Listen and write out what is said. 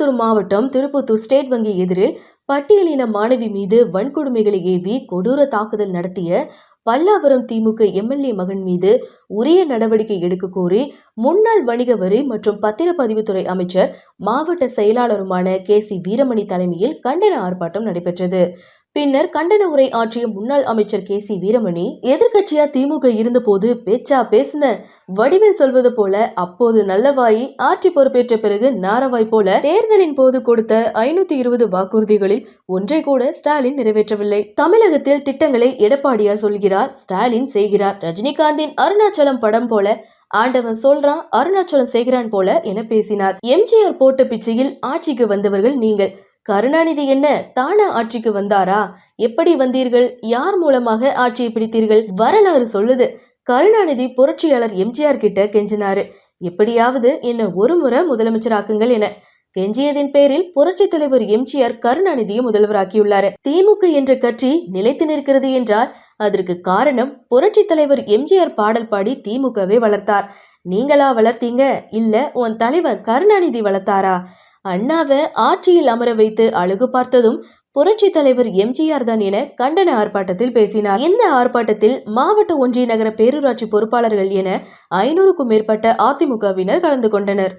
திருப்பத்தூர் மாவட்டம் திருப்பத்தூர் ஸ்டேட் வங்கி எதிரில் பட்டியலின மாணவி மீது வன்கொடுமைகளை ஏவி கொடூர தாக்குதல் நடத்திய பல்லாவரம் திமுக எம்எல்ஏ மகன் மீது உரிய நடவடிக்கை எடுக்க கோரி முன்னாள் வணிக வரி மற்றும் பத்திரப்பதிவுத்துறை அமைச்சர் மாவட்ட செயலாளருமான KC வீரமணி தலைமையில் கண்டன ஆர்ப்பாட்டம் நடைபெற்றது. பின்னர் கண்டன உரை ஆற்றிய முன்னாள் அமைச்சர் KC வீரமணி, எதிர்கட்சியா திமுக இருந்த போது பேச்சா பேசின, வடிவில் சொல்வது போல அப்போது நல்லவாயி, ஆட்சி பொறுப்பேற்ற பிறகு நாரவாய் போல தேர்தலின் போது கொடுத்த 520 வாக்குறுதிகளில் ஒன்றை கூட ஸ்டாலின் நிறைவேற்றவில்லை. தமிழகத்தில் திட்டங்களை எடப்பாடியார் சொல்கிறார், ஸ்டாலின் செய்கிறார். ரஜினிகாந்தின் அருணாச்சலம் படம் போல ஆண்டவன் சொல்றான், அருணாச்சலம் செய்கிறான் போல என பேசினார். எம்ஜிஆர் போட்ட பிச்சையில் ஆட்சிக்கு வந்தவர்கள் நீங்கள். கருணாநிதி என்ன தானா ஆட்சிக்கு வந்தாரா? எப்படி வந்தீர்கள்? யார் மூலமாக ஆட்சியை பிடித்தீர்கள்? வரலாறு சொல்லுது. கருணாநிதி புரட்சியாளர் எம்ஜிஆர் கிட்ட கெஞ்சினாரு, எப்படியாவது என்ன ஒரு முறை முதலமைச்சராக்குங்கள் என. கெஞ்சியதின் பேரில் புரட்சி தலைவர் எம்ஜிஆர் கருணாநிதியை முதல்வராக்கியுள்ளாரு. திமுக என்ற கட்சி நிலைத்து நிற்கிறது என்றால் அதற்கு காரணம் புரட்சி தலைவர் எம்ஜிஆர் பாடல் பாடி திமுகவை வளர்த்தார். நீங்களா வளர்த்தீங்க? இல்ல உன் தலைவர் கருணாநிதி வளர்த்தாரா? அண்ணாவை ஆட்சியில் அமர வைத்து அழகு பார்த்ததும் புரட்சி தலைவர் எம்ஜிஆர் தான் என கண்டன ஆர்ப்பாட்டத்தில் பேசினார். இந்த ஆர்ப்பாட்டத்தில் மாவட்ட ஒன்றிய நகர பேரூராட்சி பொறுப்பாளர்கள் என 500க்கும் மேற்பட்ட அதிமுகவினர் கலந்து கொண்டனர்.